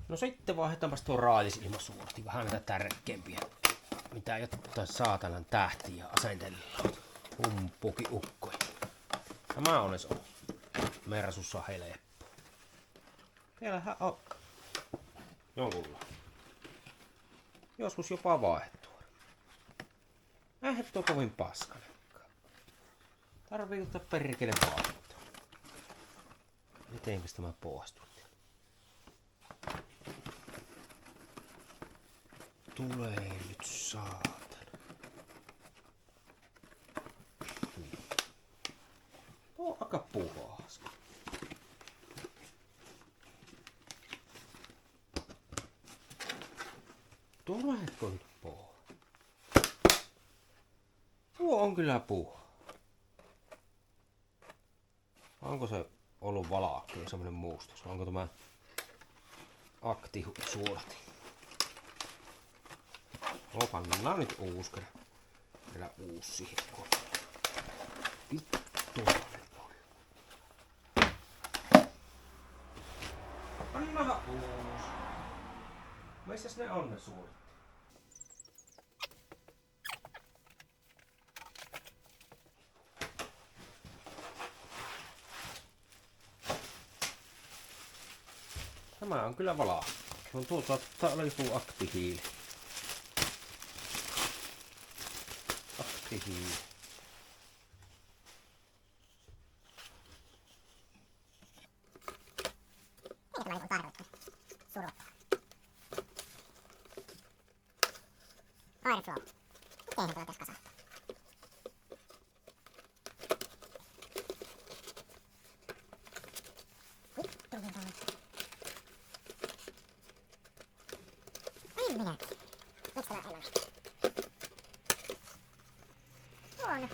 No sitten vaihdetaanpas tuo raadisilmasuorti. Vähän näitä tärkeimpiä. Mitä jotain saatanan tähtiä asentellaan. Humpuki ukkoja. Tämä on se Mersussa helppo. Vielähän on jonkunlainen. Joskus jopa vaihtuu. Eihän tuo kovin paskanenkaan. Tarvii ottaa perkele vaihtoa. Mitenkäs tämä poistuu? Tulee nyt saatana. Tuo on aika puhas. Tuleeko nyt puhas? Tuo on kyllä puhas. Onko se ollut valakea, semmonen muustus? Onko tämä aktisuolati? Pannaan nyt uusi kerran. Vielä uusi siihen. Vittu. Pannahan uusi. Missäs ne on ne suolit? Tämä on kyllä valaa. On tuota, tää oli joku aktihiili. Aktihiili. Tämä on tarvittu. Surutta. Airflow. Miten tuo tässä kasaa? Ai minä. Miksi tämä ei ole? On.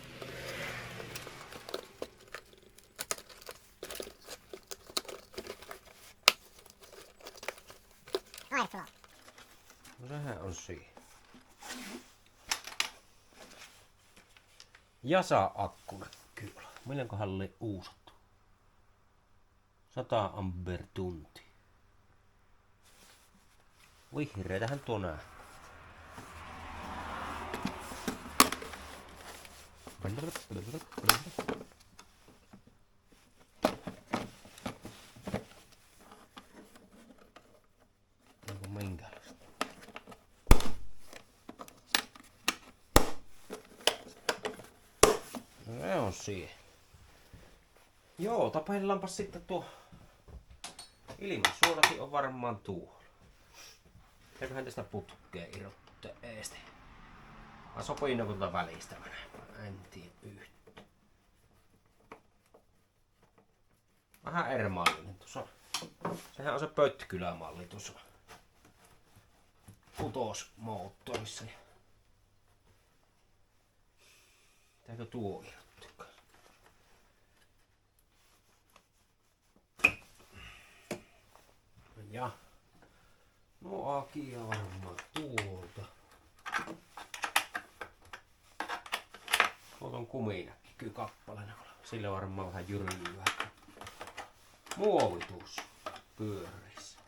Airflow. No sehän on siinä. Jasa-akkuna kyllä. Milloinkohan oli uusattu? 100 ampertuntia. Vihreitähän tuo nää. Onko minkälaista? No se on siihen. Joo, tapaillaanpas sitten tuo ilmansuodatin on varmaan tuolla. Eiköhän tästä putkeen irrottaa eeste. Vai sopiinko tuota välistä menemään? En tiedä yhtään. Vähän eri mallinen tuossa. Sehän on se pötkylämalli tuossa kutosmoottorissa. Pitääkö tuo irrottaa? Ja no akia varmaan tuolta. Tuolta on kuminäkky kappaleena. Sillä varmaan vähän jyryyä. Muovitus pyöreissä.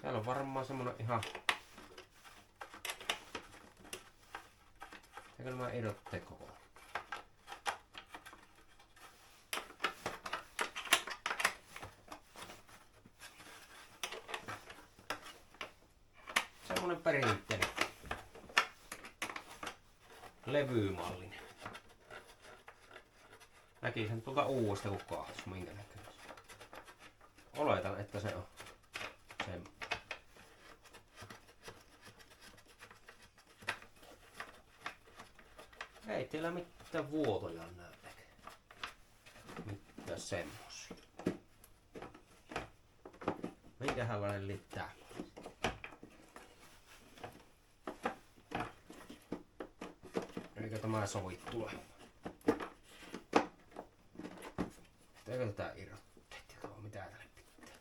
Täällä on varmaan semmonen ihan... Eikö nämä erotte koko? Semmonen perinteinen levymallinen. Näkisin tuolta uudesta kun kaahtus minkä näköinen. Oletan, että se on semmoinen. Ei teillä mitään vuotoja näy. Mitään semmosia. Minkähän välillä tää? Eikö tämä sovi tulemaan? Eikö tätä irrotteet ja tuo mitä tälle pitää?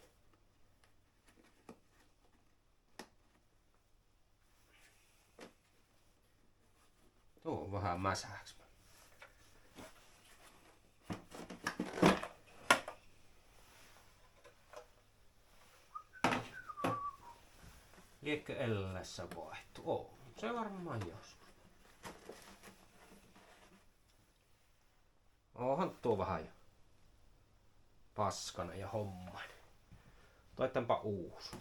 Tuo on vähän mäsähäks. liekö ellässä vaihtu? Oo, se varmaan joskus. Onhan tuo vähän jo paskana ja homman. Toittanpa uusi.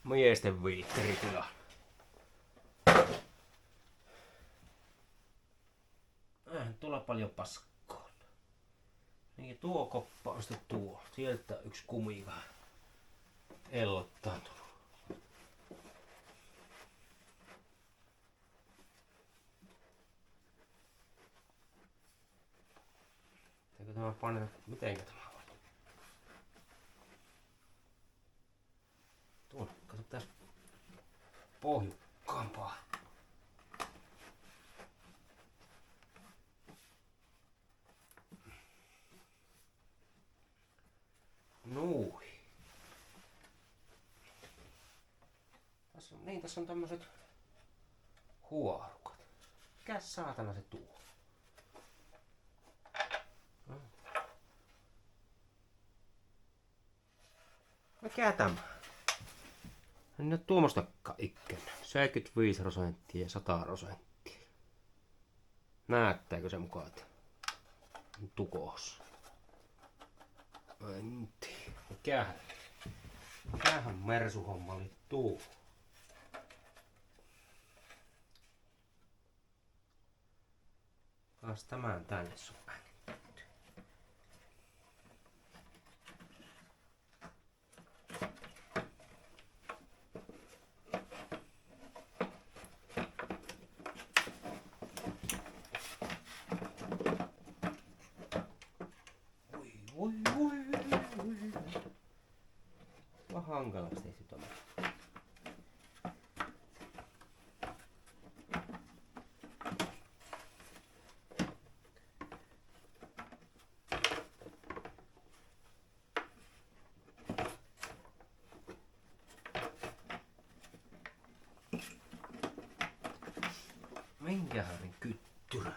Miesten viitteritila. Tuolla paljon paskaa. Niin tuo koppa on sitten tuo. Sieltä yksi kumi vähän ellottaantunut. Eikö tämä paneta? Mitenkä tämä on? Tuon, kato tässä pohjukkaampaa. Nui. Tässä on tämmöset huorukat. Mikäs saatana se tuo? Mikä tämä? En nyt tuommoistakaan ikkänä. 75% ja 100%. Näyttääkö se mukaan, että on tukossa? En tiedä. Mikähän mersuhomma oli tuo? Taas tämän tänne sun äänitetty. Voi. Vähän hankalasti tehty tämä. Minkähän kyttyrä?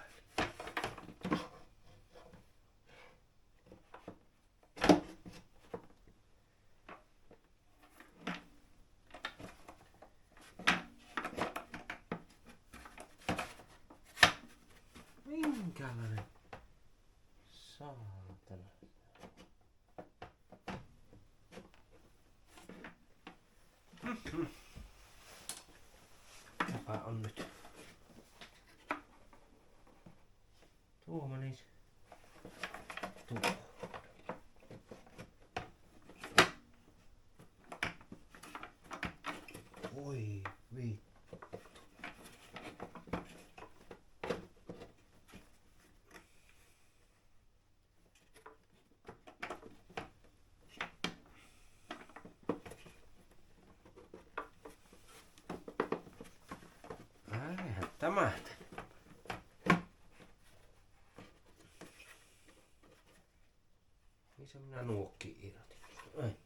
Minkälainen saatana? Mikäpä on nyt? Tuo menis. Tuo. Oi vittu. Eihän tämä. Missä minä nuokki irti? Ei.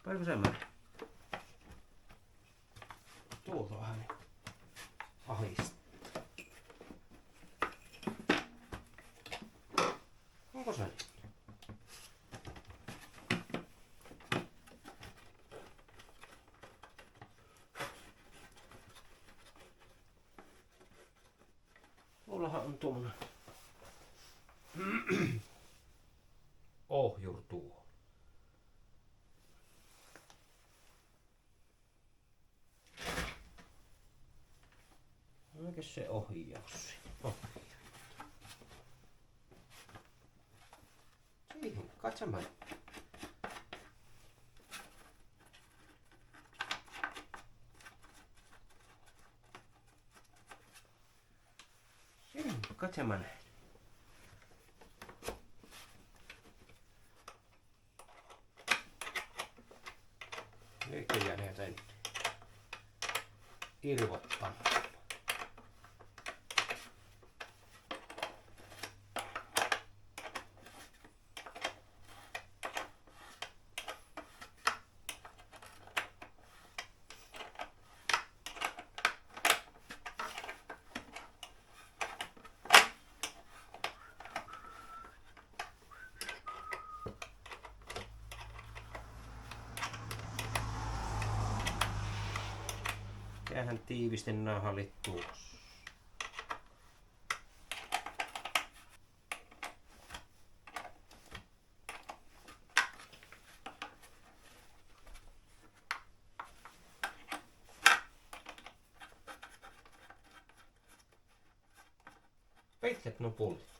Paljonko semmoinen? Tuolta vähän niin ahista. Onko se? Tuollahan on tuommoinen ohjurtuo. Mikä se ohjaus? Siihen, katsomaan. Siihen, katsomaan. Nyt jää sen irvottaa. Tehdään tiivisti nahalit tuossa. Pitkät nupulit.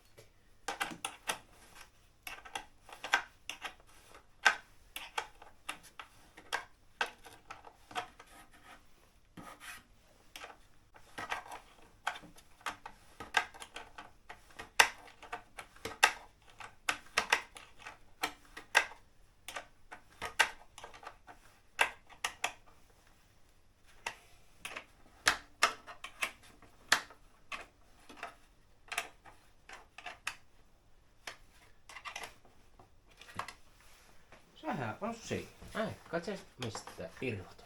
Sehän on siinä. Katso mistä irrota.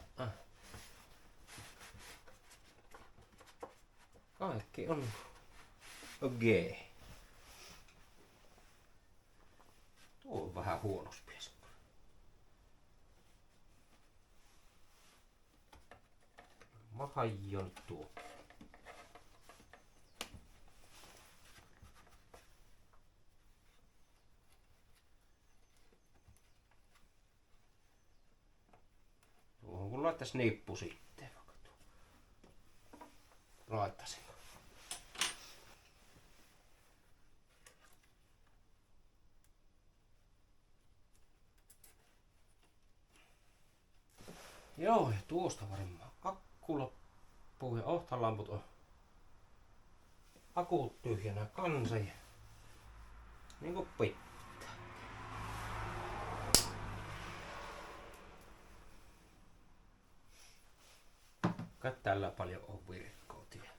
Kaikki on okei. Tuo on vähän huonos pies. Mä hajon tuo. Tuohon kun laittais nippu sitten. Laittaisin. Joo, ja tuosta varmaan akku loppuu ja ohtalamput on akut tyhjänä kanssa ja niin kuin pitää. Kai tällä paljon on virkkoa vielä.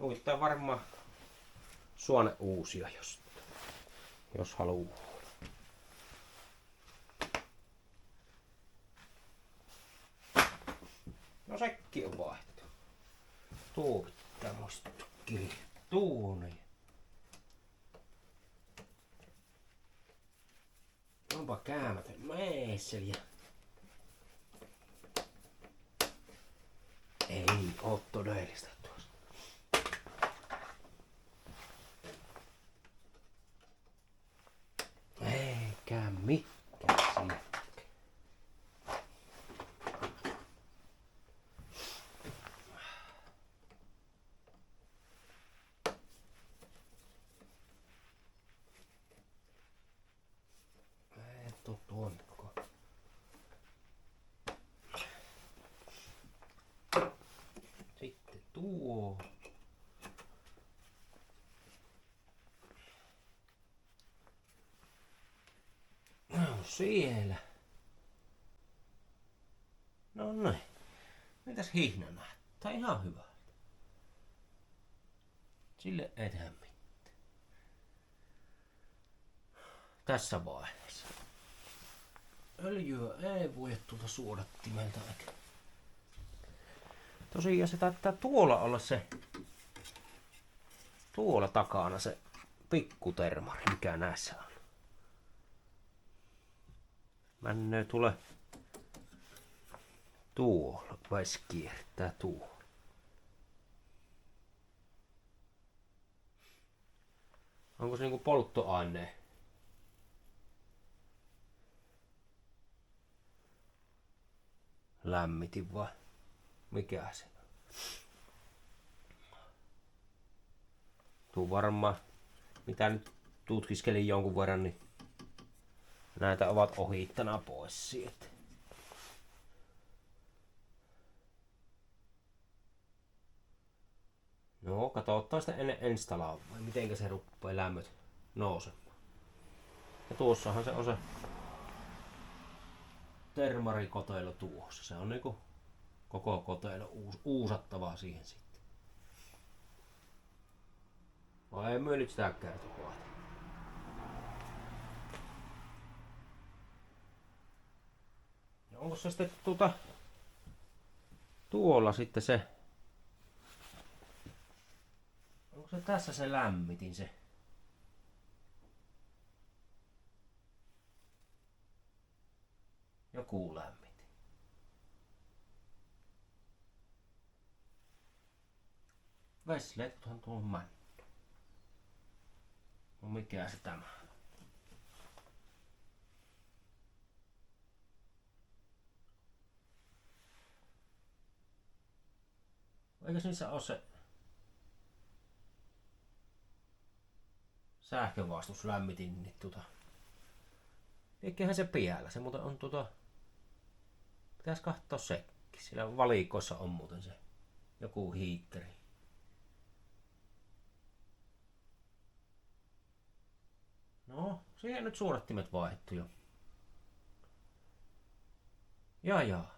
Uittaa varmaan suone uusia, jos haluaa. No sekki on vaihtu. Tuo pitää muistaa kirja. Tuonne. Onpa käämätön meesseli. Ei oo todellista tuosta. Eikä mikään siinä. Sitten tuo. No siellä. No näin. Mitäs hihna näyttää ihan hyvältä. Sille ei tehdä mitään. Tässä vaiheessa. Öljyä ei voi tuolta suodattimelta eikä. Tosiaan se taitaa tuolla olla se. Tuolla takana se pikkutermari, mikä näissä on. Männö tule tuolla, vai kiertää tuolla. Onko se niinku polttoaine? Lämmitin vai? Mikä se on? Tuu varmaan, mitä nyt tutkiskelin jonkun verran, niin näitä ovat ohittana pois sieltä. No, katsotaan sitä ennen instalaa, vai mitenkä se ruppee lämmöt nousemaan. Ja tuossahan se on se termarikotelo tuossa. Se on niinku koko kotelo uusattavaa siihen sitten. Vai ei myö nyt sitä kertoa. Ja onko se sitten tuolla sitten se. Onko se tässä se lämmitin se? Vesiletkuhan tuohon männy. No mikä se tämä? Eikös niissä ole se sähkövastuslämmitin, niin liikkeehän se piällä. Se muuten on pitäis katsoa sekin. Siellä valikoissa on muuten se joku hiitteri. No, siihen nyt suodattimet vaihdettu jo. Jaa.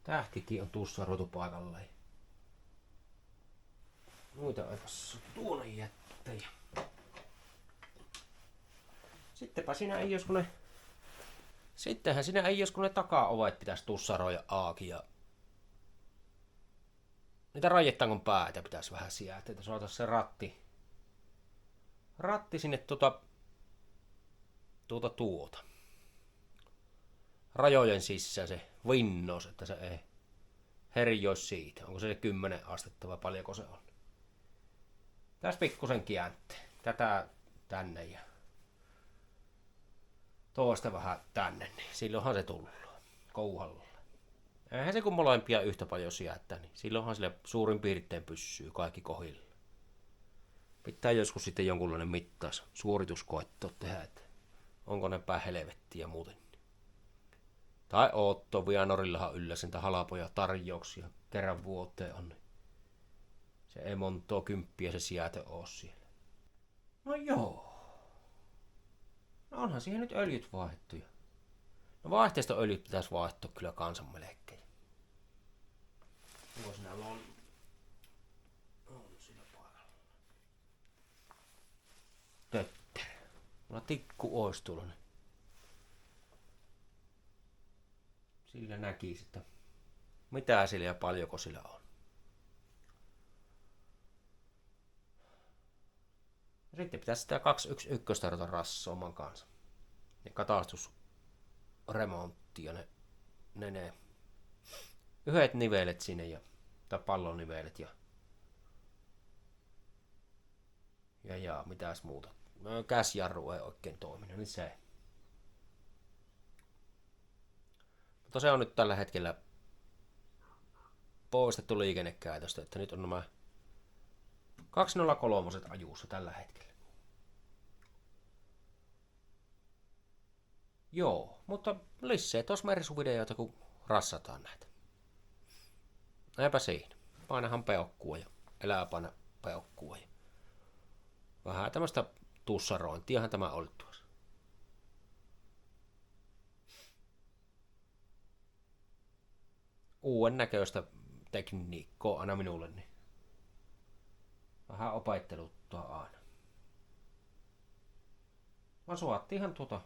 Tähtikin on tussaroitu paikalleen. Noita aikas tuonne jättejä. Sittenhän siinä ei jos kun ne takaovet pitäisi tussaroida auki ja niitä rajetangon päätä pitäisi vähän sieltä, että saataisiin se ratti sinne rajojen sisään se vinnos, että se ei herjoisi siitä. Onko se 10 astetta vai paljonko se on? Tässä pikkusen kääntä. Tätä tänne ja toista vähän tänne, niin silloinhan se tullut kouhalla. Eihän se kun molempia yhtä paljon sijaittaa, niin silloinhan sille suurin piirtein pysyy kaikki kohdilla. Pitää joskus sitten jonkunlainen suorituskoetto tehdä, että onko ne päin helvettiä ja muuten. Tai Otto Vianorillahan yllä sen halpoja tarjouksia kerran vuoteen on. Se ei montoa kymppiä se sijätö oo siellä. No joo. No onhan siihen nyt öljyt vaihdettu. No vaihteista öljyt pitäisi vaihtaa kyllä kansan melkein. Onko sinä on sillä paikalla. Tötter. Mulla tikku ois tuolla. Sillä näkisi, että mitä sillä ja paljonko sillä on. Sitten pitäisi sitä 211 ruveta rassoamaan kanssa. Ja katastusremontti ja ne yhdet nivelet sinne tai pallonivelet ja mitäs muuta. Käsjarru ei oikein toiminut, niin se. Mutta se on nyt tällä hetkellä poistettu liikennekäytöstä, että nyt on nämä 203 ajuussa tällä hetkellä. Joo, mutta lisää tuossa merisuvideoita, kun rassataan näitä. Eipä siinä. Painahan peukkua ja elää paina peukkua. Ja vähän tämmöistä tussarointiahan tämä oli tuossa. Uuden näköistä tekniikkoa aina minulle, niin vähän opetteluttaa aina. Vaan suottiinhan tuossa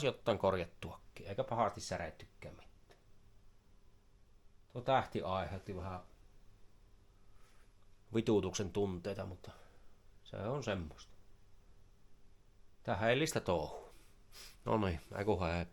jotain korjattuakin, eikä pahasti säreittykään mitään. Tuo tähti aiheutti vähän vituutuksen tunteita, mutta se on semmoista. Tää häillistä touhu. No niin, eiköhän